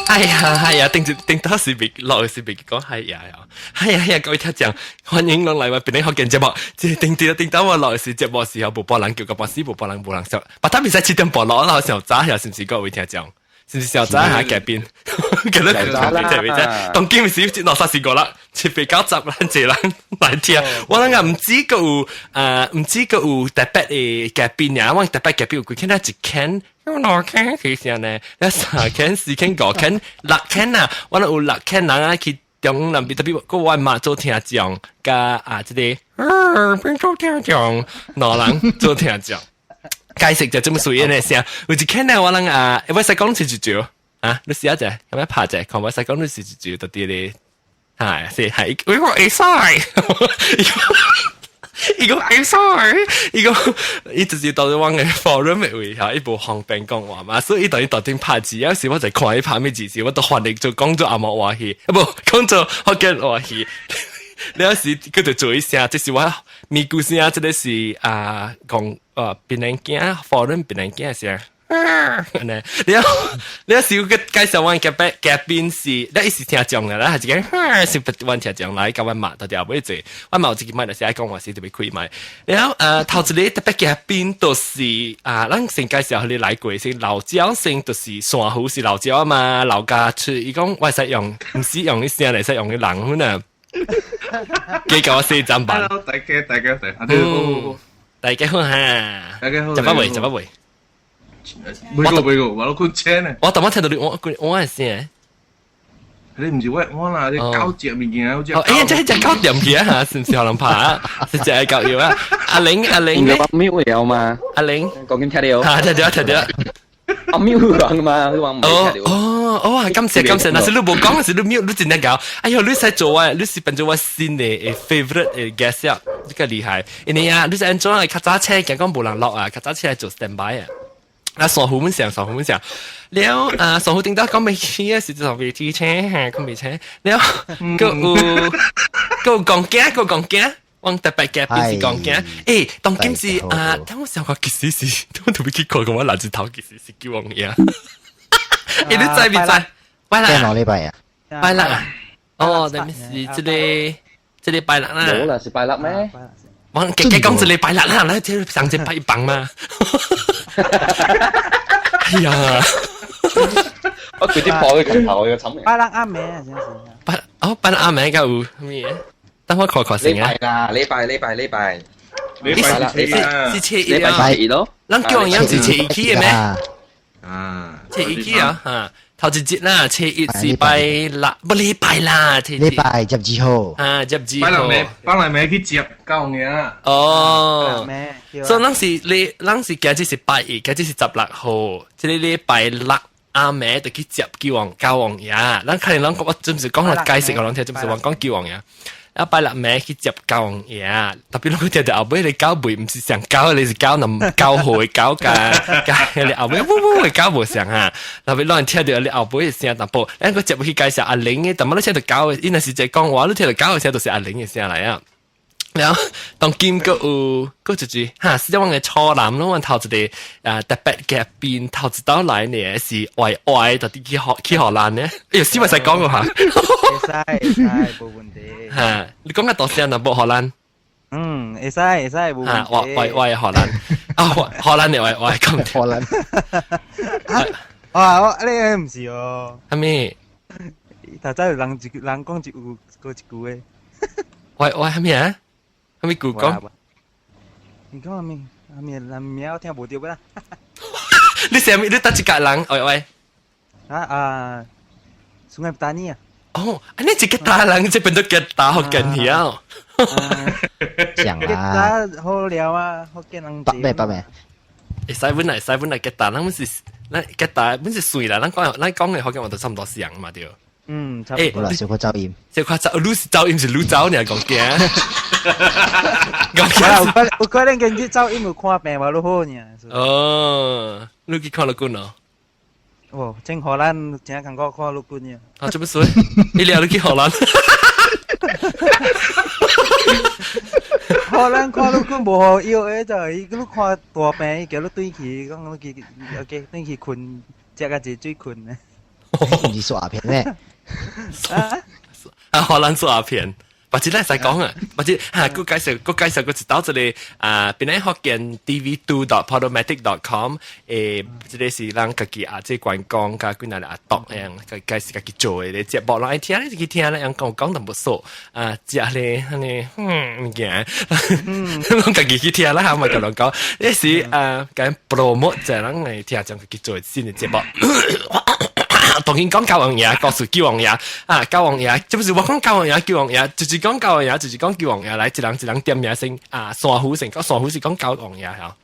定到是别落是别讲各位听讲，欢迎落嚟我邊啲學見節目，即係定到我落是節目時候，無波人叫個博士，無波人上，把他比賽7點播落，然後小早又是唔是各位聽講？是唔是小早下改變？其實係當今時落30個啦，790啦，這人來聽，我諗唔知個唔知個有特別嘅改變呀，我特別改變有幾看到一間。6間其實呢，有3間、4間、5間、6間啊！我有6間人啊，去中南邊特別個外媽做聽講，加即係邊做聽講，老人做聽講，解釋就這麼水呢聲。有一間呢，我諗我使講是住啊，你試下啫，咁樣拍啫，看我使講你是住到啲咧，係，我會曬。一個I'm sorry，一直是到咗往嘅 forum 嘅位嚇，一部方便講話嘛，所以當到頂拍字，有時我就看佢拍咩字時，我都翻嚟做講咗阿莫話戲，不講咗福建話戲，你有時佢就做一聲，即是話咪故聲，即係是講別人驚 forum 別人驚聲。你有時個介紹我嘅邊是，你一時聽講嘅啦，係自己是不斷聽講來，咁我罵到啲後尾做，我冇自己買，就是愛講話是特別開買。然後頭一個特別嘅邊都是咱先介紹你來過先，老椒先就是山芋是老椒啊嘛，老家出伊講我使用，唔使用啲聲嚟使用啲人啊，幾嚿4站板。大家，大家好嚇，大家好，就不會。每個話到佢車呢？我頭先聽到我係聲。你唔是喂我啦，你搞隻物件好似。哎呀，真係隻搞掂嘅嚇，是唔是可能怕啊？是隻係搞嘢啊？阿玲咧，阿喵有嘛？阿玲講緊聽到。嚇，聽到。阿喵講嘛，佢話唔聽到。哦，感謝，嗱，是你冇講，是你喵，你真係搞。哎呦，你使做啊？你是變做我新嘅 favorite 嘅 guest 啊，呢個厲害。因為啊，你是安怎嚟卡揸車，驚講冇人落啊，卡揸車嚟做 standby 啊。傻虎們上，了傻虎頂到講未起啊，是就未起車嚇，佢未車，了個有講驚，我特別嘅邊是講驚，誒，當今是等我想話其實是，我特別去過嘅話，垃圾頭其實是叫王爺，誒，你知唔知？拜啦，邊個禮拜啊？拜啦，哦，但是這裡拜啦啦，冇啦，是拜啦咩？我講這裡拜啦啦，那這上次拜棒嘛。哎呀！我佢啲播嘅拳頭嘅慘嘅。拜啦啱名啊，真係。拜啦啱名㗎有咩嘢？等我確先啊。禮拜啦，是車一啊。禮拜2咯。咱叫人樣是車一嘅咩？車一啊嚇。頭一節啦，車一是拜六，不禮拜啦，禮拜12號。12號。幫嚟咪去接教嘢。哦。所以咱是今日是拜1，今日是16號，即係禮拜六阿妹就去接教王爺。咱可能咱講我準備講下解釋，我諗聽準備講教王爺。啊，拜六妹去接教王爺，特別我聽到後尾你教背唔是上教，你是教能教會教㗎，你後尾會教無上啊。特別讓人聽到你後尾嘅聲，但不，咱個接去介紹阿玲嘅，但乜都聽到教嘅，因為是在講話，你聽到教嘅聲都是阿玲嘅聲嚟啊。然後當今個有個就是嚇，是我嘅初男咯，我頭一個特別嘅變頭一道來呢是歪到啲去荷蘭呢，哎呀，先咪使講個嚇，會使冇問題嚇，你講下多聲啊，冇荷蘭，會使冇問題，歪荷蘭，荷蘭你歪咁荷蘭，我呢唔是哦，係咩？頭先人講一句嘅，歪係咩啊？係咪古講？你講係咪人名聽唔到啦？你成日你得一個人，喂。Sungai Petani 啊？哦，你一個大人，這邊都吉打好緊要。講啦，好聊啊，好見人。北咩？會使揾嚟吉打，咱吉打本是水啦，咱講嘅好嘅我都差唔多樣嘛，對。差唔多啦，小可走音。小可走，你是走音是你走，你係講嘅。有可能跟住走音有看病話都好呢。哦，你去看老官咯。哦，正荷蘭正看過看老官呢。啊，做乜水？你聊你去荷蘭？荷蘭看老官無好要誒，就係佢看大病，叫佢對去，講佢對去困，食個一水困咧。唔是刷片咩？啊，荷蘭做阿片。或者咧使講啊，或者嚇，佢介紹個一道這裡邊咧學見 dv2.podomatic.com 這裡是讓自己即係觀光加佢那裡讀樣，介紹自己做嘅節目啦，聽咧佢聽咧樣講得唔錯只咧唔驚，讓自己去聽啦，嚇咪咁樣講，呢是講 promote 就係讓你聽將自己做新嘅節目。當然講教王爺，告訴叫王爺教王爺，即係我講教王爺叫王爺，就是講教王爺，就是講叫王爺來，一人點名先山虎成，山虎是講教王爺嚇。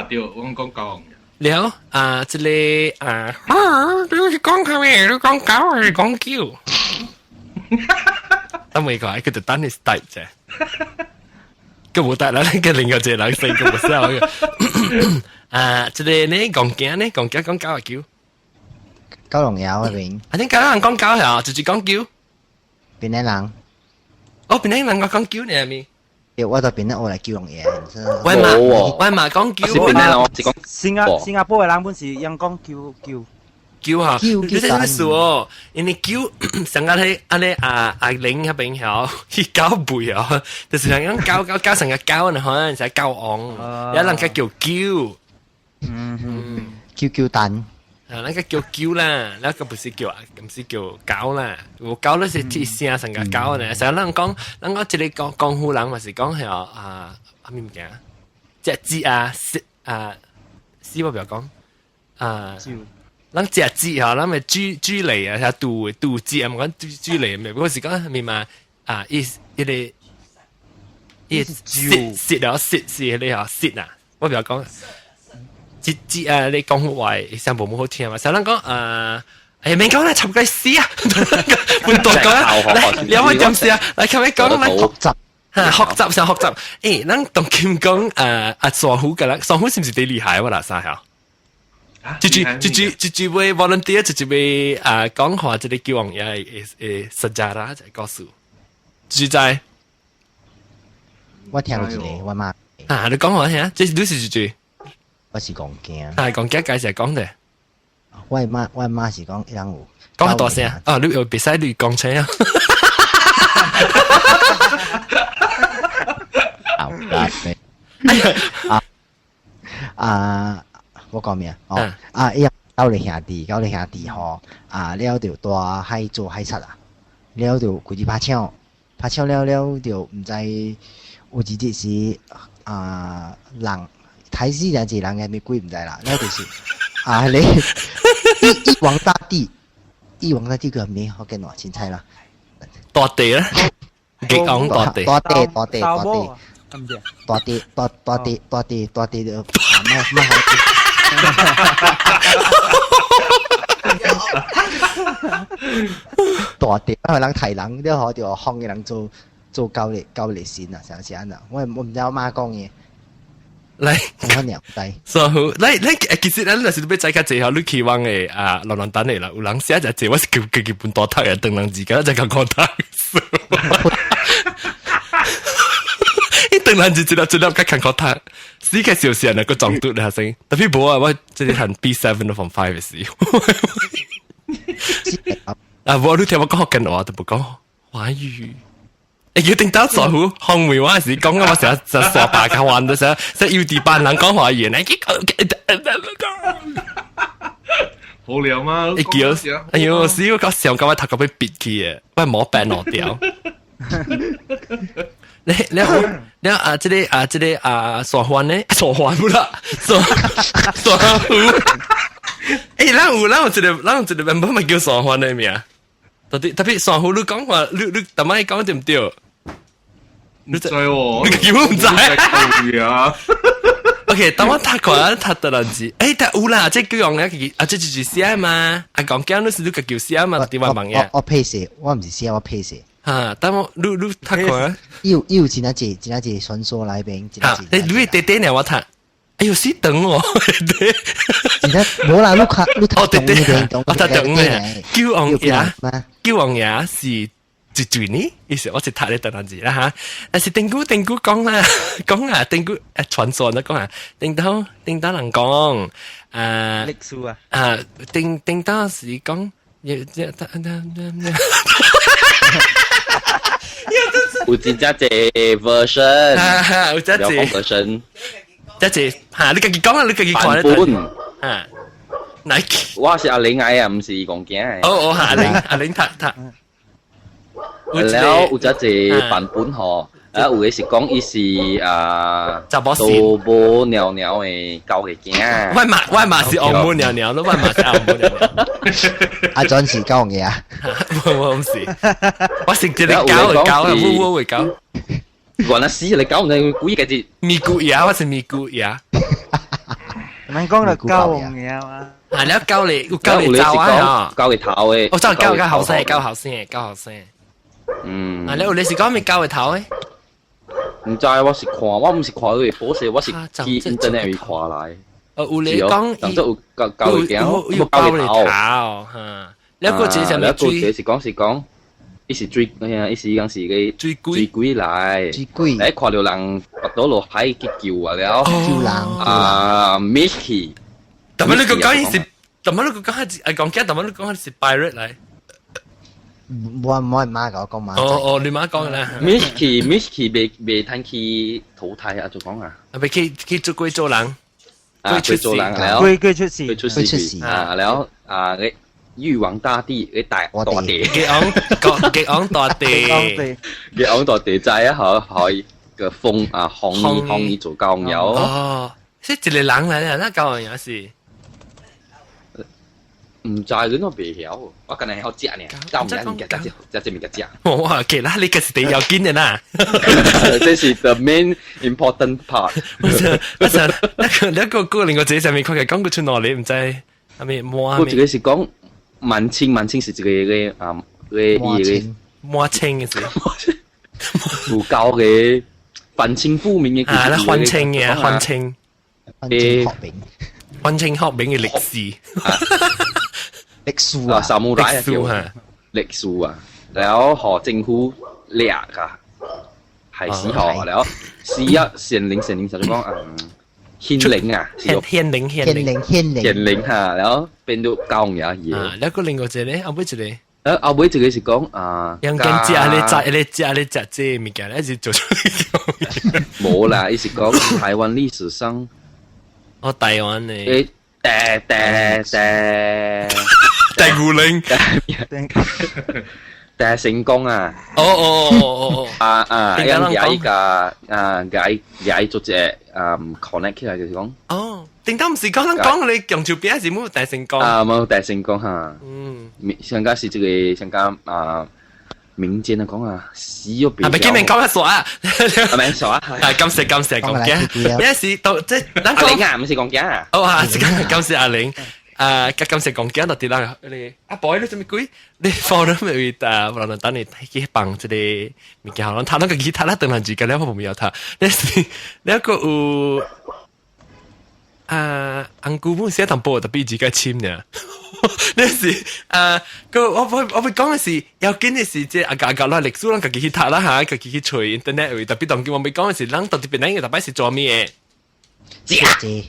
對，我講教王爺。了即係你講佢咩？你講教還是講叫？都未講，佢就等你 start 啫。佢冇得啦，佢另外一個人四個冇收嘅。即係你講驚講教叫。九龍有嗰邊，我聽人講教係直接講叫。邊啲人？哦，邊啲人我講叫你係咪？我到邊啲我嚟叫龍嘢，喂嘛講叫。邊啲人我只講新加坡嘅人本是樣講叫嚇，叫你真係數哦，因為叫成日喺阿玲嗰邊有去交背啊，就是人講交成日交呢，可能就係交昂，有人家叫叫，叫蛋。那個叫啦，那個不是叫狗啦，狗咧是鐵聲成個狗呢。成日人講這裡江湖人咪是講係咩物件？隻雞獅我唔要講人隻雞嚇，人咪豬嚟啊，係杜雞啊，唔講豬嚟咪，不過是講咩嘛一個蝕啊蝕是你嚇蝕啊，我唔要講。你講話上部冇好聽嘛？成日講免講啦，尋個屎啊！換多講啦，嚟你可以點試啊？嚟琴日講嚟學習上學習。咱同佢講傻虎㗎啦，傻虎是唔是幾厲害喎？嗱，曬下。住位 volunteer，住位講話，即係叫王爺sejarah就係告訴。住在我聽到一個，我媽。你講話聽，即係你是住。我是講驚，係講驚，介紹講嘅。我媽是講一兩有。講大聲啊！你又別使你講清啊！我講咩啊？一九零兄弟嗬，了就大海做海賊啊，了就佢哋拍槍了就唔知有一日是人。台西兩隻人嘅咪鬼唔知啦，呢就是你一王大帝個名我見我凊彩啦，大地啦，幾講大地，大地就大地，因為人提人都可條康嘅人做教嚟線啊，成時啊，我唔知我媽講嘢。嚟，我娘弟，所以嚟，其實咱若是要再加最後，你期望嘅亂等嚟啦，有人寫就借，我是叫本大頭嘅，等人自家就講講頭，一等人就知道甲看講頭，死嘅小時人個狀態咧先，特別冇我即係睇 B7 from 5嘅時候，我你聽我講福建話都唔講華語。要定得傻虎，漢語話時講我成日就傻白嘅玩到成，即係要啲班人講華語，好料嘛？哎呦，我試過個上咁樣頭咁樣別去嘅，喂冇病落掉。你即係傻環呢？傻環唔啦，傻虎。咱有一個原本咪叫傻環嘅名，特別傻虎你講話，你特咪講對唔對？唔知喎，你根本唔知啊。OK，等我睇過睇到人知，但有啦，即係叫用咧，即係寫嘛，講講你是你個叫寫嘛，點話問嘢？我配寫，我唔是寫，我配寫。等我你睇過啊？有真係傳說那邊，你爹呢？我睇，哎呦死等我，真係冇啦，你睇我睇等咩？叫王爺是。住呢？意思我是睇你等陣子啦嚇，但是定估講啦，定估傳說啦講啊，定到人講歷史啊，定到是講有真正一 version， 有真有係 version， 真係嚇，你自己講啊，你自己看版咧。本。嚇，Nike。我是阿玲嗌啊，唔是講驚。哦，阿玲讀。แล้ว有一個版本嗬，有嘅是講伊是查某做無鳥鳥嘅教嘅囝。我嘛是澳門鳥鳥咯，我嘛是澳門鳥鳥。阿 John 是講嘅啊，我唔是，我食隻你搞嚟搞啊，烏會搞。原來死你搞唔定故意嘅字。咪咕呀，我是咪咕呀。mình講là cao nghèo à 係你教你，有教你你是教啊！講教嘅頭嘅。我真係教後生，教後生。嗯。啊，你是講咪教嘅頭誒？唔知我是看，我唔是看佢波士，我是去 internet 去看來。有你講，當即有教嘅囝，有教你頭嚇。你個字就咪追，是講，伊是追，伊是講是個追鬼來。最貴你看到人拔到落海去救啊了。救人Mickey。但係你個講是，但係你個講係講緊，但係你講係 pirate 嚟。我媽講講媽。哦，你媽講嘅啦。Mickey 未通去投胎啊，就講啊。係咪去做鬼做人？佢做人แล้ว佢出事佢出事啊แล้ว個玉皇大帝個大地，嘅昂大地，嘅昂大地在啊，可個風啊紅衣做教友。哦，即係一個人嚟嘅，那教友是。唔知佢都未曉，我可能曉食呢，教唔嚟嘅只物嘅食。哇，其他你個是第要緊嘅啦。這是 the main important part。那個令我自己上面佢嘅講佢出哪裡唔知，係咪摸啊？我這個是講滿清是這個摸清嘅事，儒教嘅反清復明嘅。啊，歡清嘅歡清學名嘅歷史。歷史啊，沙姆拉啊，歷史啊，แล้ว何政府掠啊，係時候，แล้ว是一顯靈就講顯靈啊，顯靈嚇，แล้ว變到教嘢嘢。啊，แล้วก็另外一個咧，後尾一個。後尾這個是講人間食你食這物件，一直做出嚟。冇啦，伊是講台灣歷史上，我台灣嘅。第五零，但係成功啊！哦，因一個解做隻connect 起來就是講，哦，點解唔是講你用條邊是冇大成功？冇大成功嚇。香港是這個香港民間講死咗別。係咪見面講一傻啊？係咪傻啊？係感謝講嘅，有時到即係阿玲啊，唔是講嘅啊。哦啊，感謝阿玲。感謝講緊到啲啦，你阿 boy 你做咩鬼？你放咗咪無論等你去放即係物件，可能彈到個吉他啦，等陣時間咧我冇有彈。你一個有安姑母寫堂報特別自己簽嘅。呢時我會講嘅是有緊嘅事，即係阿啦歷史啦，自己去彈啦嚇，自己去隨 internet 特別當叫我未講嘅是，人到底邊個特別是做咩嘢？姐，對，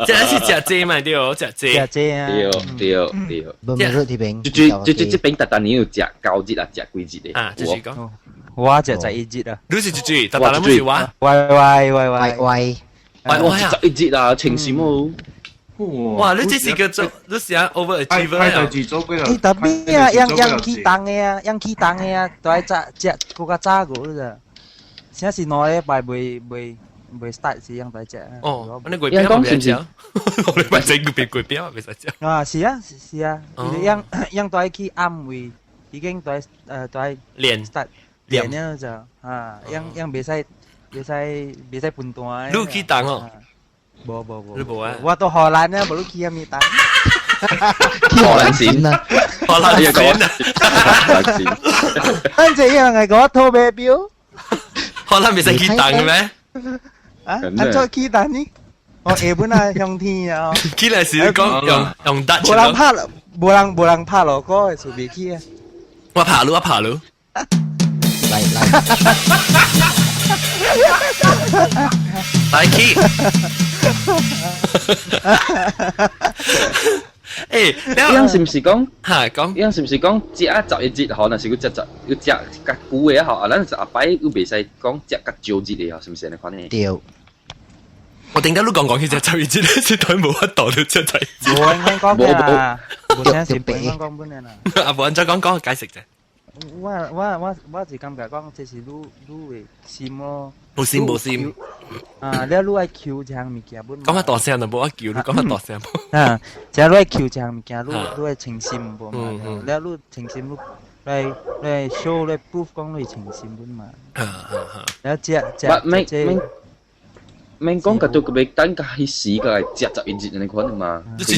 這是假姐嘛？對，假姐，對。唔係呢邊，這邊特特你要食高節啊，食幾節啊？就是講，我就一節啊。你是幾節？特特你冇是話？喂，一節啊，情緒冇。哇！你這是個做，你是啊 overachiever 啊？你特別啊，yang起檔嘅啊，都係隻嗰個渣嗰咋？現在是攞嚟未 start 是樣大隻。哦，你鬼標唔食？我哋咪整個鬼標未使食。啊，是啊，樣都係去暗位，已經都係練 start 練咗就啊，樣未使半段。你起檔哦？冇，你冇啊？我到荷蘭咧，冇去啊咪檔。荷蘭線啊，荷蘭線啊，跟住樣係嗰套咩表？荷蘭未使起檔嘅咩？啊，再起檔呢？我日本啊，向天啊！起來時講用得。冇人拍落歌，隨便起啊！我爬路。嚟起。誒，樣是唔是講？嚇講，樣是唔是講只啊11節可能是佢只要只甲久嘅嗬，咱就阿擺佢袂使講只甲少節嘅嗬，是唔是你看呢？對，我點解都講起隻週二節咧，先台冇乜到到隻仔。冇人講嘅啦，冇聲是冇人講本嘅啦。啊，冇人再講解釋啫。我是感覺講，這是你會心咯。冇線冇線。啊，你愛 Q 這樣物件本。講下大聲就冇得叫，你講下大聲。啊，即係你愛 Q 這樣物件，你愛誠心本嘛。你誠心你 show 你 proof 講你誠心本嘛。你即免講個做個別等佢時個係只11節你看嘛？你是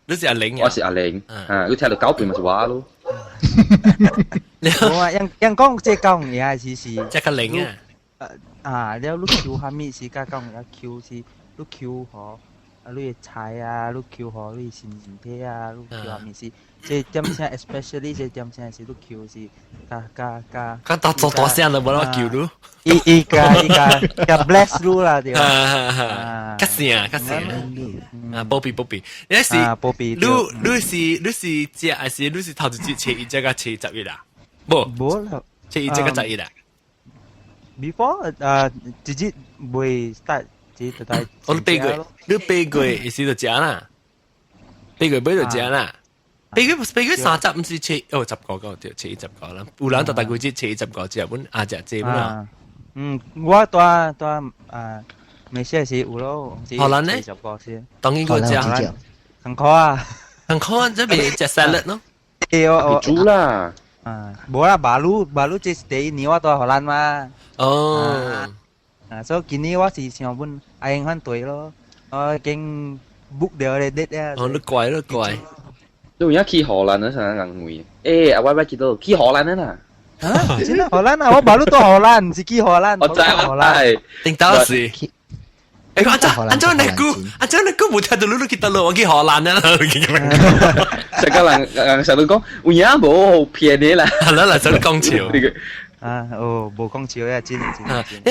你是阿玲，我是阿玲，佢聽到九遍咪是話咯。我人講即係講嘢是即個玲啊。啊，你Q 下面是加講嘢 Q 是你 Q 嗬，你菜啊，你 Q 嗬，你身體啊，你 Q 下面是即點先 especially 即點先是你 Q 是加大聲就冇得叫咯。依家 bless 你啦對。加聲。啊，波比，你是只還是你是頭一節切一隻個切11啦？冇啦，切一隻個11啦。Before 直接未 start 直接帶。我你8個月意思就食啦，8個月就食啦。8個月30唔是切10個個對，切10個啦。有人就大概切10個只本阿隻隻啦。我多未寫是有咯，荷蘭呢40個先。當然個隻很khó啊，很khó，這邊隻 salad 咯。煮啦。冇啦，baru 即係第一年我到荷蘭嘛。哦。所以今年我是想問阿英反對咯，我已經 book 掉你 date 啊。哦，你怪。你而家去荷蘭嗰陣人會，阿威見到去荷蘭啦。啊，真係荷蘭啊！我baru到荷蘭，唔是去荷蘭。我知荷蘭。定到時。按照你估冇聽到你去到我去荷蘭啦。成個人成日都講，有嘢冇騙你啦。係啦，想講笑。冇講笑呀，真。你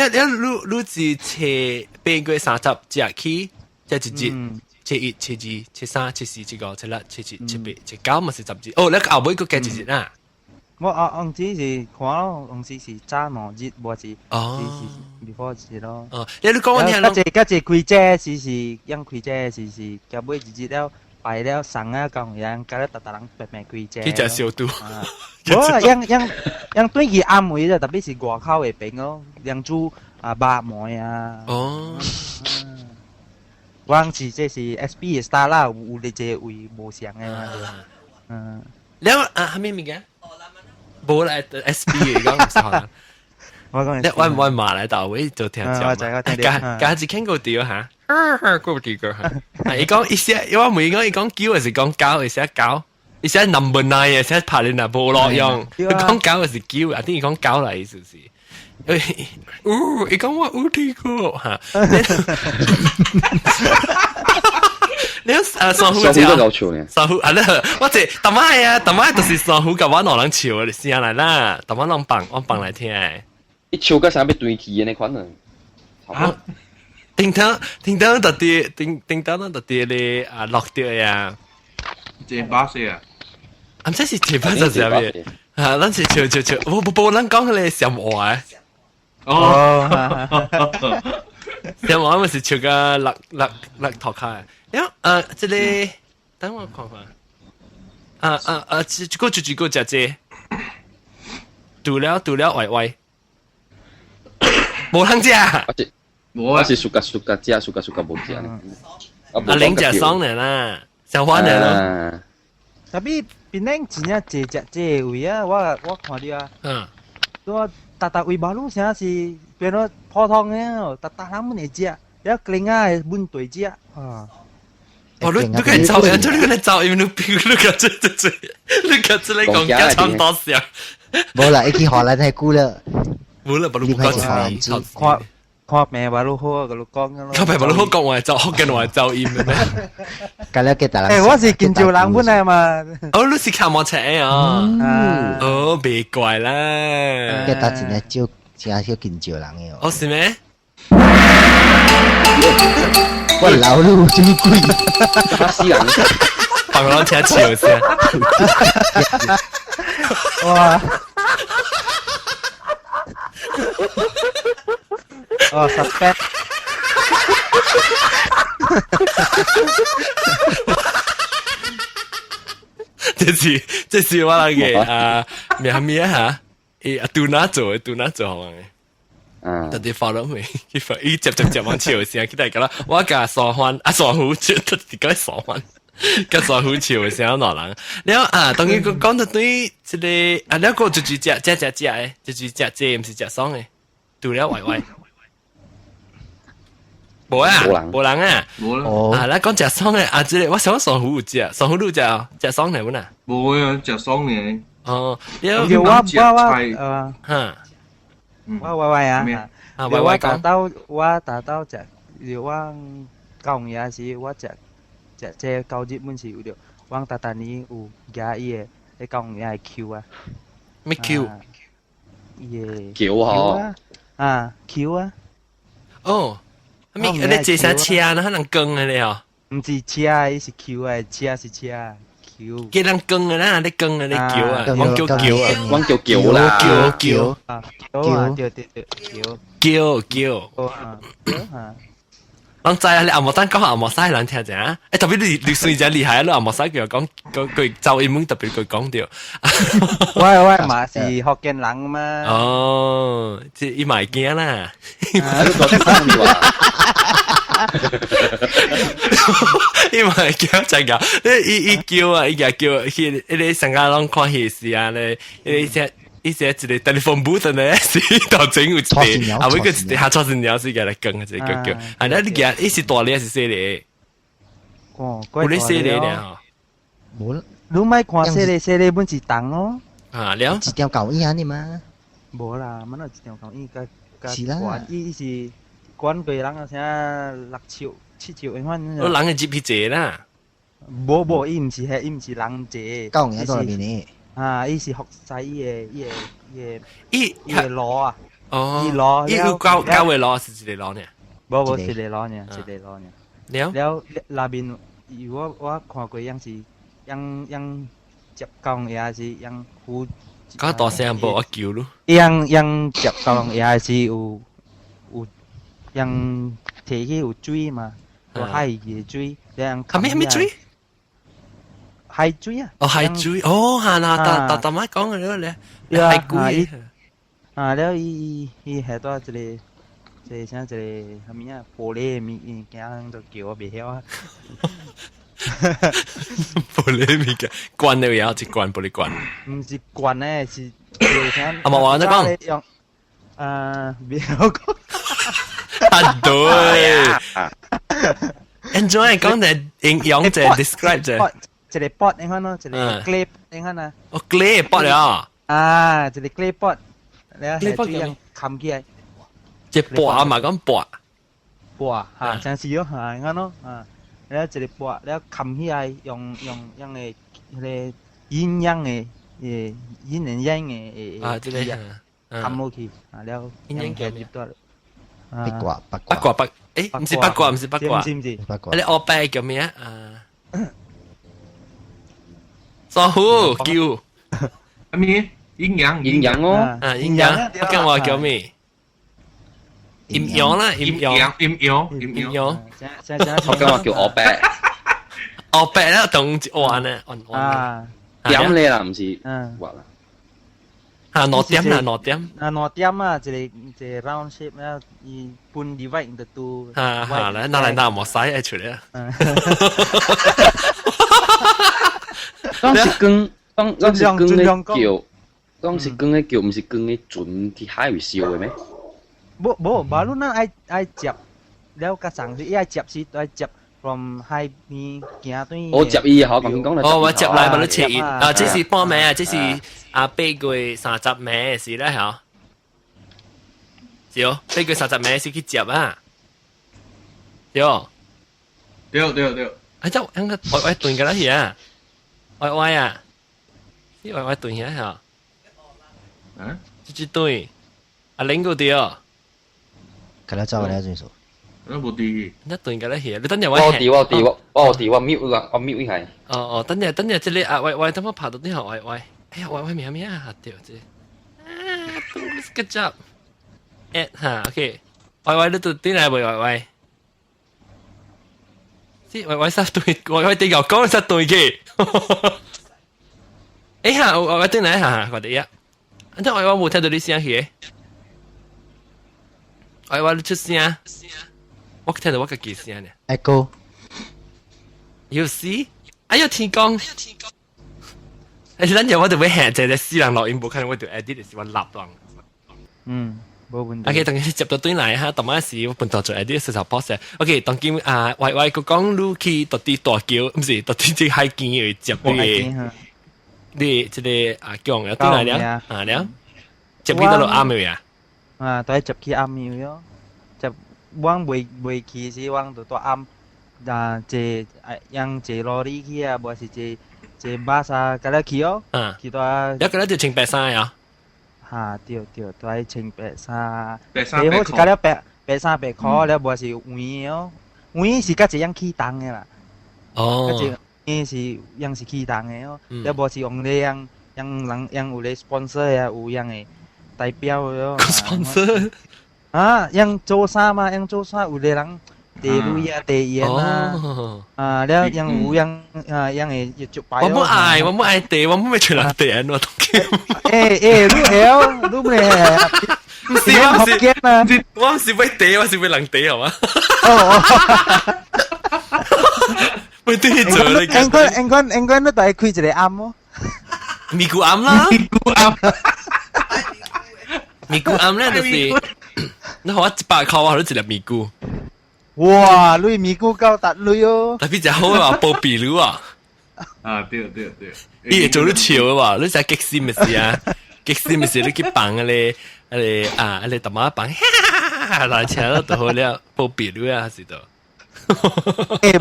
是切8個月30隻起，即係節。切1、切2、切3、切4、切5、切6、切7、切8、切9，咪是10節。哦，你後尾個幾節啦？我紅紙是看咯，紅紙是揸兩節，冇是before 節咯。哦，你講我聽咯。嗰隻開姐是樣開姐是夾尾節了，擺了上啊講樣，夾了特人白白開姐。佢就小肚。冇啊，樣對佢啱位啫，特別是外口嘅餅咯，樣煮白梅啊。哦。我是這是 SB star 啦，有你這位無相嘅嘛。แล้ว係咩名嘅？冇啦 ，SB 嚟講唔係荷蘭。我講你揾馬來到位就聽講。假係傾過調嚇，過調個嚇。你講一些，我每講叫還是講教，一些教，一些 number 9，一些拍你那部落樣。你講教還是叫，啊？啲講教嚟是唔是？你講我有聽過嚇。你上虎就夠潮呢？上虎係啦，我哋特晚就是上虎嘅話，我能潮你試下嚟啦，特晚我放嚟聽。一潮個啥要對起嘅呢款呢？啊，叮當特啲你落掉呀。正巴士啊！唔知是正巴士係咩？啊，咱是潮，我咱講佢哋上話誒。哦，上話咪是潮個落頭卡。這裡等我看看。這個姐，讀了歪，冇人食。我是suka食冇食。阿玲食爽嚟啦，小花嚟咯。tapi Penang 真係這位啊，我看到啊。我特位baru saya si pero 普通嘅，特人們嚟食，一另外本對食啊。哦，你可以找人，你可以找，因為你夾住你講嘅差唔多時。冇啦，一去荷蘭太估啦。冇啦，把你講看咩把你好個你講嘅咯。看咩把你好講話就學緊話就厭嘅咩？咁樣嘅大人。我是建造人本嚟嘛。哦，你是看冇車啊？哦，別怪啦。嘅大真係少建造人嘅。哦，是咩？我老路真貴，巴西人。放我听笑声。哇！哦，suspect。这是我那个咩哈？杜拿做好嘅。特地發咗未？伊接往笑聲，佢哋講啦，我架傻番傻虎笑，特地講傻番，架傻虎笑聲落人。然後當然講到對即個然後個就隻嘅，就隻唔是隻爽嘅，除了歪。冇啊，冇人啊，冇啦。你講隻爽嘅即個我想傻虎有隻都隻爽嚟喎呐。冇啊，隻爽嘅。哦，有我啊，我打到只，我講嘢時我只交接本時有了，我打打你有加伊嘅，你講嘢係 Q 啊？咩 Q？橋Q 啊？哦，你這啥車啊？可能更嘅你哦？唔是車，伊是 Q 啊，車是車。叫人更嘅啦，你更嘅你叫啊，我叫啊，我叫啦，叫。人知啊，你阿莫丹講下阿莫西人聽者啊，特別你算只厲害啊，你阿莫西叫講句咒英文特別句講掉。喂，嘛是福建人嘛？哦，即伊咪驚啦。伊咪叫真噶，伊叫啊，伊叫，你成家攏看戲時啊，你只。一些一個 telephone booth 呢，是到整有一個，啊，每個下錯成鳥是嘅嚟更嘅，即係叫，啊，你嘅伊是大啲還是細啲？哦，有啲細啲咧，冇，你咪看細啲本是重咯。啊，了，一條狗影啫嘛。冇啦，乜都一條狗影個，是啦，伊是管對人啊，像6triệu 7triệu 咁樣。我人嘅接皮者啦。冇，伊唔是人者。狗影在邊呢？伊是學使伊攞啊，哦，伊攞，伊個交嘅攞是一個攞呢？冇一個攞呢，了那邊如果我看過樣是樣接工也是樣有，講大聲冇我叫咯。樣接工也是有樣提起有水嘛，有海嘅水，樣咩水？海水啊！哦，海水，哦，係啦，大媽講嘅嗰個海龜。แล้วอีเหตุว่าจะ像這裡咩啊玻璃物件就叫我別曉啊。玻璃物件，罐的也有一罐玻璃罐。唔是罐咧，是阿莫話得講。用別曉講。啊對。Enjoy 講嘅形容者 describe 者。一個 pot 你看咯，一個 clay 你看啊。哦 clay pot 了。一個 clay pot。แล้วให้จุยังคำกี่ไอ้เจ็บปวดมาก็ปวดจังสิโยงั้นเนาะแล้วจะได้ปวดแล้วคำที่ไอ้ยังไงเลยยินยังไงยินยังไงจะได้คำโลกีแล้วยังแก่จิตตัว八卦唔是八卦，唔是八卦，八卦。你我背叫咩啊？傻虎叫咩？陰陽咯，陰陽，我跟我叫咩？陰陽啦，陰陽，我跟我叫我白，我白咧同一碗咧，點咧啦，唔是話啦，攞點啦，攞點，攞點啊，這個 round shape 咧，伊分 divide into two，咧，拿嚟拿冇使喺出嚟啊，當時羹咧叫。講是光嘅叫，唔是光嘅船去海會燒嘅咩？冇，馬路นั้นไอ้接，แล้วกระสังที่ไอ้接是ไอ้接 from 海邊行對。我接伊好講啦。哦，我接嚟咪都切伊，這是半暝啊，這是8月30暝嘅事啦，嚇。是哦，8月30暝是去接啊。對。啊，就嗰個歪斷㗎啦，係啊，歪啊，啲歪斷嘅嚇。這對，阿玲個對哦。佢哋走嚟轉數。那无啲，一段嘅咧係，你等陣我我 mute 一下。等陣即係喂，等我爬到啲後喂，哎呀喂咩啊掉啫，good job， 嚇 OK， 喂你到啲嚟喂，知喂實對，喂地球講實對嘅，哎呀喂啲嚟嚇我哋啊，等我冇聽到啲聲嘅，喂你出聲。我聽到我嘅幾聲呢 Echo， 要試？哎呀天光！誒，等陣我哋會限制啲私人錄音，冇可能我哋 edit 時我立浪。冇問題。OK，等陣接到對嚟哈，同埋時我本來做 edit 時候 post。OK，當今喂佢講你去到啲大橋，唔是到啲即係見去接啲，你即係講有對嚟了了，接幾多路啱未啊？都係接去啱咪咯，接往未去時往到多啱。yang je lori kia buat si je bahasa kalau kio kita ya kalau tu cing pesa ya tiêu tu ai cing pesa 你好似kalau pesa pe kho แล้ว buat si ui yo ui si ka je yang ki tang la ka je ni si yang si ki tang yo แล้ว buat si ong le yang ule sponsor ya u yang代表 yo sponsor yang 做啥嘛 yang 做啥 ule lang地路呀，地盐啊，แล้วยังหูยังจุดไป我冇愛地，我冇全人地人我同佢。รู้แล้ว唔是我唔是為地，我是為人地係嘛？為地做你。應該都係開一個暗咯。咪咕暗啦，咪咕暗咧就是，你學100塊我都一粒咪咕。哇！你咪咕夠達你哦，特別就好話報比如啊，對，伊做得潮啊，你就激死咪事啊，激死咪事你去綁你大媽綁，來請到就好了，報比如啊是度。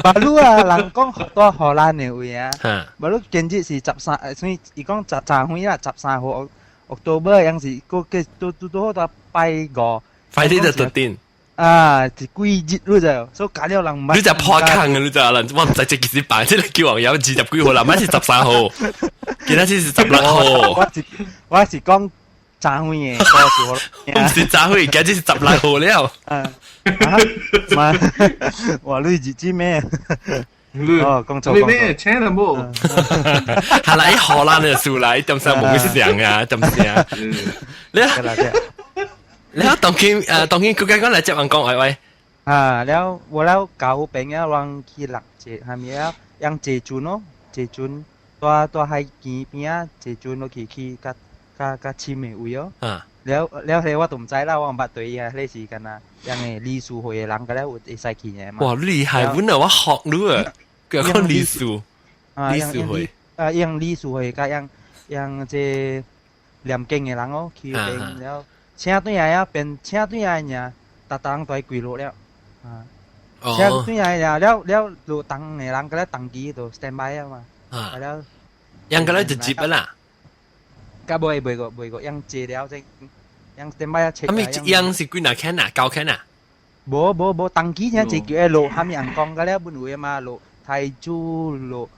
巴魯啊，人講多荷蘭嘅話啊，巴魯今日是13，所以伊講13號啦，13號 October 樣是個都好多拜5，快啲就特定。是季節咯就，所以搞了人唔你就破坑啊！你就人，我唔使即時辦，即係叫網友20幾號啦，唔係13號，其他先是16號。我是講早會嘅，我唔是早會，而家只是16號了。哇！你知咩？講錯。你咩請啦冇？係啦，荷蘭嘅數嚟，點解冇上啊？點解？你แล้วตอนกินกูแกก็เลยจะมันกองไว้แล้วเก่าเป็นยังลองขี่หลักเจฮามีแล้วยังเจจุนเนาะเจจุนตัวให้กี่ปีอ่ะเจจุนเราขี่กับชิมอุยแล้วเรียกว่าตุ่มใจแล้วว่าบัดตัวเองเลยสิกันนะยังไงลีสูหอยหลังก็แล้วไอ้ใส่ขี่เนี่ย哇厉害วันน่ะว่าหอกรู้อ่ะเกี่ยวกับลีสูหอยยังลีสูหอยก็ยังเจเหลี่ยมเก่ง嘅หลังเนาะขี่เป็นแล้ว車對呀，變車對呀呀，搭檔都係貴落了。車對呀，了路檔嘅人個咧檔機度 standby 啊嘛。แล้วยังก็เลยจะจีบ啦。ก็บ่อยยังเจแล้ว即ยัง standby 啊 check。ยัง是幾哪間啊？高間啊？冇檔機ยังเจ叫路下面人講個咧本會嘛路泰銖路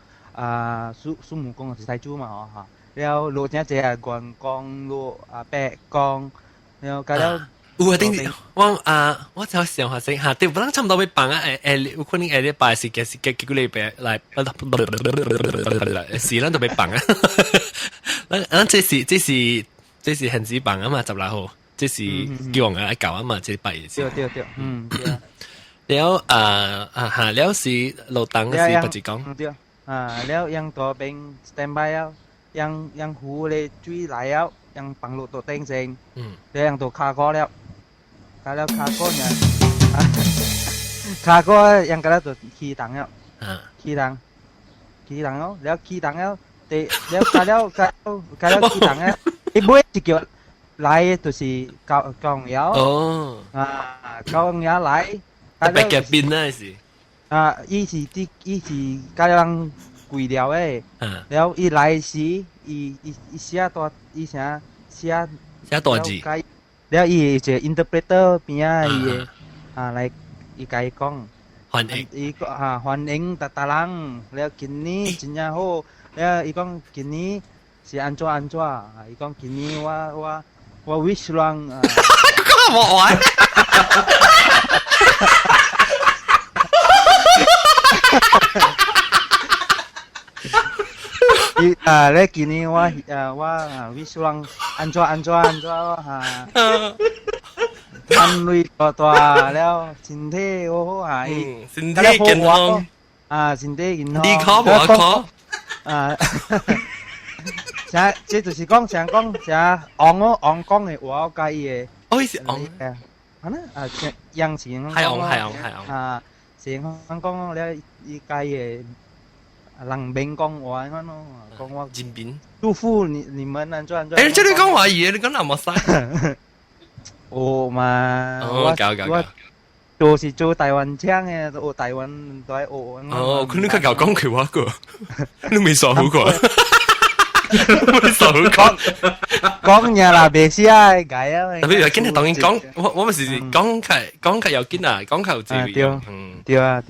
蘇武公是泰銖嘛嚇。แล้ว路ยังเจกวนกอง路แปะกองแล้วก็แล้ว我頂我就想下先嚇，對，不能差唔多要辦啊！有可能禮拜是幾個禮拜來，是咱就要辦啊！這是限制辦啊嘛，16號，這是叫人來搞啊嘛，這拜嘅事。對，แล้วแล้ว是路燈是不是講？แล้วยังตัวเป็น standby แล้วยังหูเลยจุ้ยไหลแล้วยังปัง路ตัวเต็งเซ็งแล้วยังตัวคาก้อแล้วแล้วคาก้อเนี่ยคาก้อยังก็แล้วตัวขี่ตังแล้วขี่ตังแล้วขี่ตังแล้วเตะแล้วก็แล้วขี่ตังแล้วไอ้บุ้ยจะเกี่ยวไหลตัวสีกองยาวกองยาวไหลไปแกบินได้สิอีสีกำลังกุยเดียวแล้วอีไหลสีอีเสียตัวอีเสียตัวจีแล้วอีเจ interpreter เป็นยังไงอะไร伊甲伊讲，歡迎，伊講歡迎大人，了今年真正好，了伊講今年是安怎，伊講今年我 wish 人講我玩，咧今年我 wish 人安怎安累大了，身體好好身體健康，身體健康，你考無考？這就是講成講嘅話，介意嘅。哦，是昂，樣前係前講咧，伊介嘅人民講話咁咯，講我人民。祝福你們安怎。誒，即你講華語，你講那麼曬？哦嘛，我就是做台灣腔嘅，學台灣都係學。哦，佢你較講佢話個，你未學好過。未學好過。講嘢啦，別寫解啊。特別係今日當然講，我咪是講佢有見啊，講佢有字。對啊。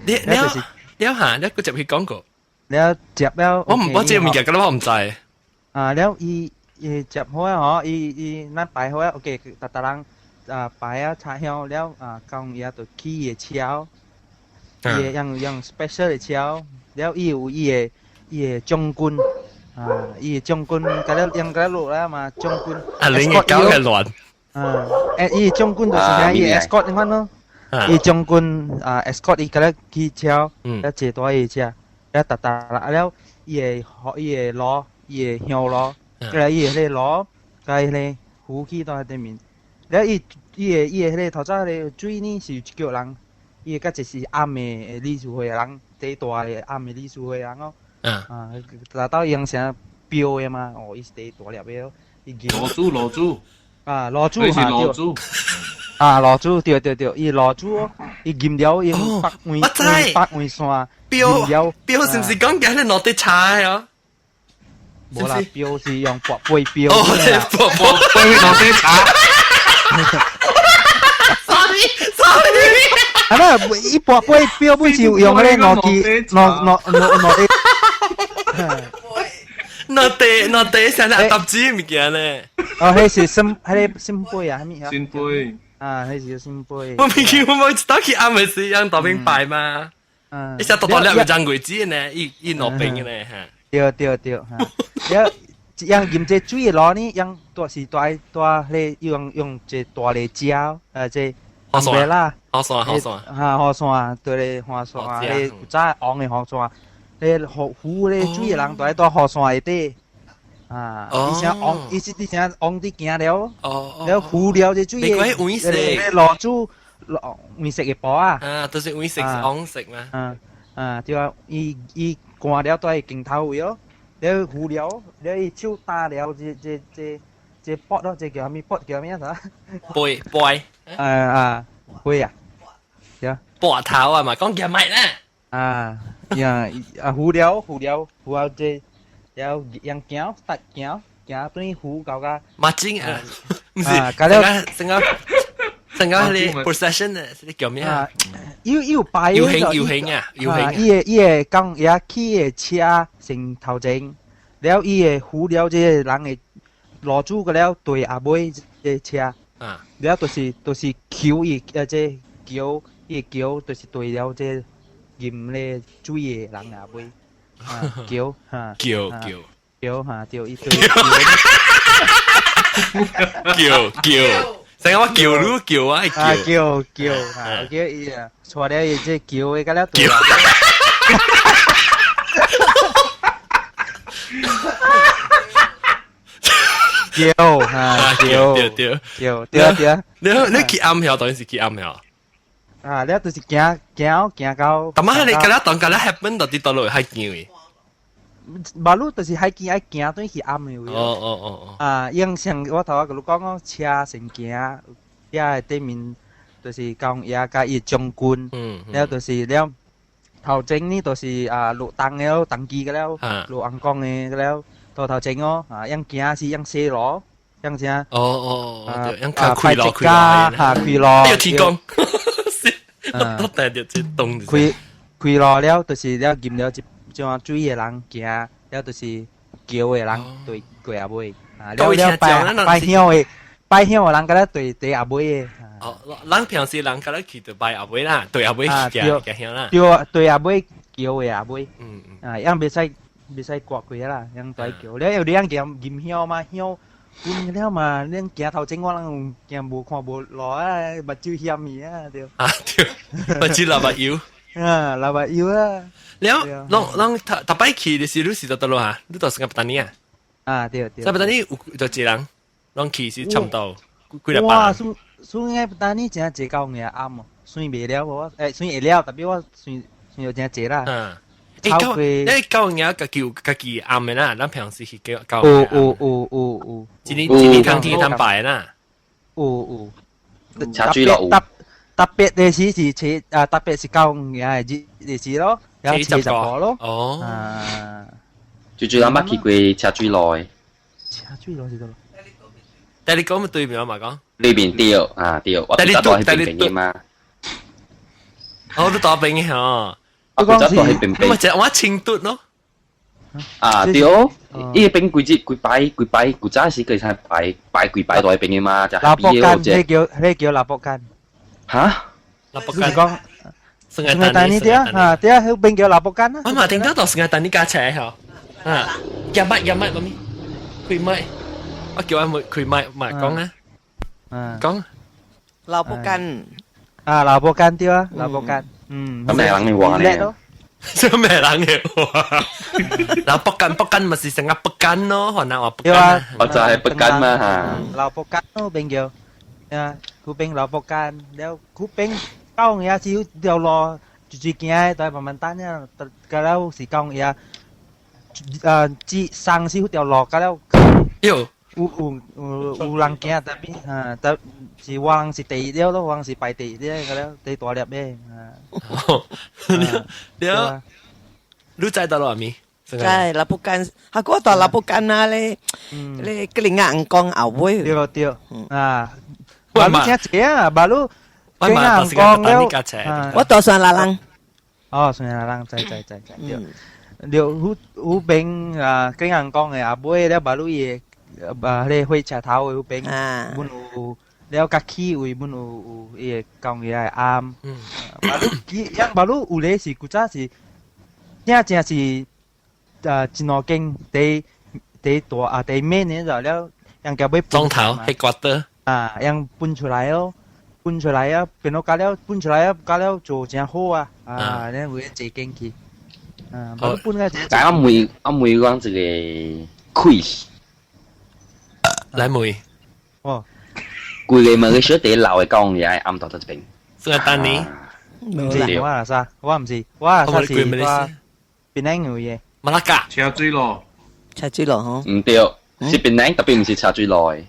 你下，你個集去講過。了接了，我知物件，咁我唔知。了伊接好啊，嗬，伊咱擺好啊 ，OK， 大人擺啊插香了講伊就起嘅超，伊樣 special 嘅超，了伊有伊嘅將軍，伊嘅將軍，嗰啲樣嗰啲路啦嘛，將軍。你嘅搞係亂。伊將軍就是咩？伊 escort 你看咯，伊將軍escort 伊嗰啲起超，了坐多伊車。了啦，了伊會攞，伊會香攞，佢伊會攞，佢咧呼氣到對面。了伊會咧頭早咧水呢是叫人，伊個就是暗嘅理事會人，最大嘅暗嘅理事會人咯。達到樣成標嘅嘛，伊是最大粒嘅，伊叫羅珠。羅珠嚇羅珠。羅珠對，伊羅珠，伊劍了，伊北面山。標是唔是講緊你落啲茶啊？冇啦，標是用薄杯標。哦，薄杯落啲茶。sorry。係啦，伊薄杯標本是用嗰啲攞啲。攞地成日搭紙物件咧。哦，迄是新杯啊，咩啊？新杯。迄是新杯。我未見我打去啱嘅時，讓當兵擺嘛。一下多兩個張櫃子呢，一攞冰嘅呢嚇。對嚇，樣鹽隻水攞呢，樣多是大咧用隻大嚟膠，隻河山啦，河山河山對咧河山，咧早昂嘅河山，咧湖咧水人都喺多河山嘅底。以前昂啲行了，了湖了隻水嘅落珠。面食嘅薄啊，都是面食昂食嘛。對啊，伊乾了都係鏡頭位咯，你糊了，你手打了，這卜咯，這叫咩卜？叫咩啊？杯。杯啊，對。卜頭啊嘛，講叫咪啦。糊了，這了樣行，突行對糊搞個。馬精啊，唔是，成個係 procession 啊，你叫咩啊？要擺遊行啊！伊會講也起嘅車成頭前，了伊會扶了這人嘅攞住個了對阿妹嘅車，了就是橋伊這橋伊橋就是對了這鹽咧水嘅人阿妹，橋對伊對橋。成個叫嚕叫啊，叫伊啊，錯了伊即叫嘅嗰啲對。叫，你去暗曉當然是去暗曉。你就是行到。但係你嗰啲當嗰啲 happen 到啲到落去係叫嘅。馬路就是喺見喺行對去暗嘅位。樣像我頭先講車成行，也係對面就是講也加伊將軍，了就是了頭前呢就是錄燈嘅登記嘅了，錄紅光嘅了，頭前哦樣行是樣細路，樣正樣開路，開路，有天光。我帶着這凍開落了，就是了飲了一種水嘅人行，了就是橋嘅人對過阿妹，了拜香嘅人，嗰啲對阿妹嘅。哦，人平時人嗰啲去就拜阿妹啦，對阿妹行行啦。對阿妹橋嘅阿妹，因別使刮佢啦，因對橋，了有啲人飲香嘛香。คุณแล้วมาเรื่องแกเท่าจริงว่าเราแกบูควาบูรอบัดจื้อเฮียมีเดียวเดียวบัดจื้อลาบะอิวลาบะอิวแล้วลองถ้าไปขี่ดิสิรู้สิตัวฮะรู้ตัวสังกัปตันนี่เดียวสังกัปตันนี่ตัวจีรังลองขี่สิชมโตคุยได้ปะว้าสุ่งไงปัตตานีเจ้าเจ้าเก่าเงี้ยอ้ำสุ่งไปแล้วบอกว่าสุ่งเอแล้วแต่พี่ว่าสุ่ง有เจ้าเจ้า啦教人家己暗的啦，咱平时去教。有。今年冬天坦白啦。有。車水落有。特別的是特別是教人家的是咯，有70個咯。哦。最咱捌去過車水落的。車水落是到咯。但你講咪對面嘛講？對面對對，我哋都係邊邊嘅嘛。哦，都打邊嘅嗬。我講是，咁咪就我清嘟咯。對哦，呢邊幾擺，古早時佢係擺幾擺在邊嘅嘛，就係畢業嗰隻。叫立博間。嚇？立博間講。聖誕蛋呢啲啊，啲啊，喺邊叫立博間啊？我嘛聽到聖誕蛋呢架車嗬。入麥咁咪，開麥，我叫阿妹開麥，咪講啊。講。立博間。立博間啲啊，立博間。咁咩人嘅話呢？做咩人嘅話？嗱，北根咪是成日北根咯，可能話北根。我就係北根嘛嚇。立博間咯，邊叫？佢邊立博間，แล้ว佢邊高嘢少掉落，最近在慢慢單呀，咁แล้ว是高嘢，上少掉落，咁แล้ว。有人驚，但是話是地了咯，話是拜地咧，咁樣地大粒咧。了，你知道咯咪？ใช่รับประกันหากว่าต่อรับประกันนะเลยกลิ่งอ่างกองเอาไว้เดียวบาลูแค่เจ๊บาลูกลิ่งอ่างกองแล้วว่าต่อส่วนละลังส่วนละลังใจเดี๋ยวหูเป็นกลิ่งอ่างกองไงอาบุ้ยแล้วบาลูเย่เลยห้อยชาเท้าหูเป็นบุญอูแล้วกักขี้อุ้ยบุญอูเย่กองใหญ่อามบาลูยังบาลูอูเลยสิกูจ้าสิเนี่ยจะสิจินอเก่งได้ตัวได้เมนเนี่ยแล้วยังแกไป中頭 headquarter ยังปุ่น出來哦ปุ่น出來啊เป็นโอกาสแล้วปุ่น出來啊搞แล้ว做正好啊เนี่ย會一直勁氣不過ปุ่น嘅但我妹講這個虧來妹貴嘅嘛佢小弟老嘅講嘢係暗到得邊聖誕蛋呢唔知我係啥我唔知我係啥事我เป็นไงงู嘢馬拉加車水咯，車水落嗬唔對是檳榔特別唔是車水落嘅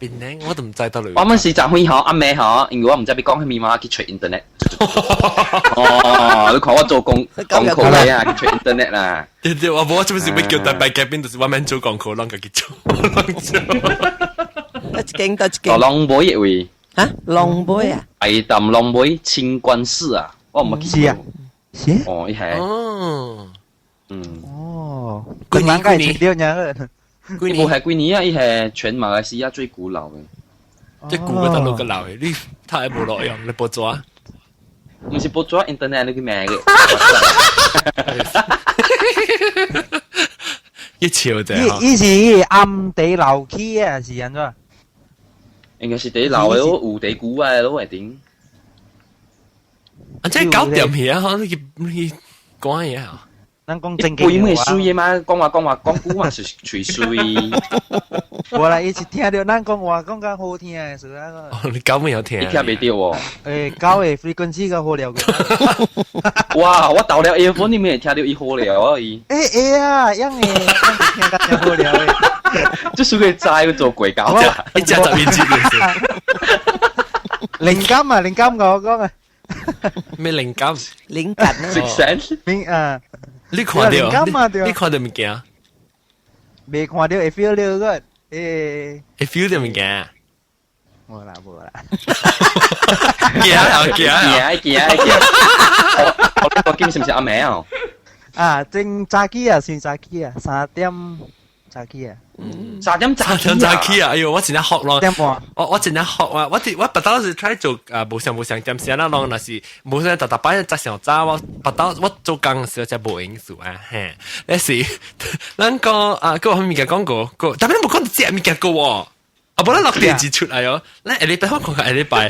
檳榔我都唔知道嘞我們是雜貨嗬阿妹嗬因為我唔知你講係咪嘛去 check internet 你看我做功課咧啊去 check internet 啦對我冇做咩事要叫大伯嘅邊度是我免做功課啷個去做得一間龍妹位嚇龍妹啊係啖龍妹清官寺啊我唔記得哦，一係佢應該係掉嘢佢冇係幾年啊？伊係全馬來西亞最古老嘅，即古嘅大陸嘅老嘅，你太冇內容，你報咗啊？唔是報咗 internet 你叫咩嘅？一潮啫，依是暗地樓起啊，是人咋？應該是地樓嘅，有地古啊，都係點？即係搞掂嘢啊！你講嘢啊！咱講正經嘅話，水嘅嘛，講古嘛是吹水。我啦，以前聽到咱講話講較好聽嘅時候，你搞咩有聽？你聽未到喎？搞嘅 frequency 較好了嘅。哇！我到了 earphone 你咪聽到伊好了啊伊。啊，因為聽得較好了嘅。即係佢齋做鬼搞啫，一隻就變節嘅。靈感啊，靈感我講啊。咩靈感？靈感啊！食神你看到？你看到物件？未看到，會 feel 到個，會 feel 到物件？冇啦冇啦。驚啊驚啊！我呢個兼是唔是阿名啊？啊，正炸機啊，算炸機啊，3點炸機啊。3點炸機啊！哎呦，我真係學咯。點半？我真係學啊！我不當時 try 做無上點先啦，當那是無上特班則上早，我不當我做工時就冇因素啊，嘿，那是咱個個後面嘅廣告個，但係冇講到隻物件個喎。啊！無咱落地址出來哦，咱下禮拜我講下下禮拜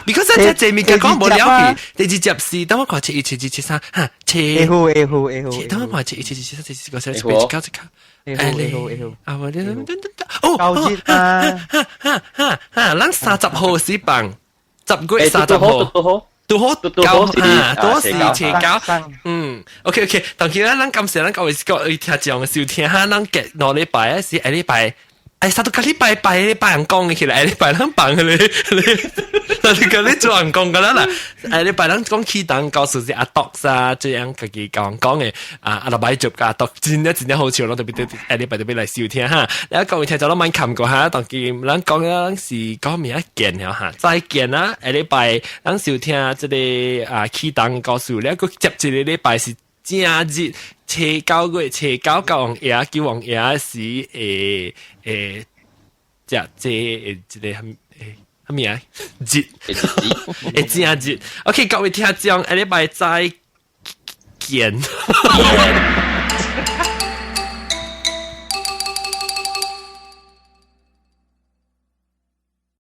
，because 這物件講無了去，第二集是等我看切3哈切。A 號，等我看切7第四個小時9隻卡。A 號。啊！我哋9節啊！咱30號是辦10月30號。都好多時切交，OK， 當然啦，咱感謝咱各位聽眾收聽哈，咱嘅兩禮拜是下禮拜。殺到個禮拜人講嘅起來，禮拜人辦嘅你做人講嘅啦嗱，禮拜人講起檔告訴阿doctor啊，這樣自己講嘅阿老闆做嘅doctor真係好笑咯，特別禮拜特別嚟笑聽哈，你各位聽眾都蠻冚過下，當見咱講嘅是講咩一件嚇，再見啦，禮拜咱笑聽這個起檔告訴你，個接住禮拜是正日。切9月切9王爺叫王爺是即個係咩啊？節正日 ，OK， 各位聽眾，下禮拜再見。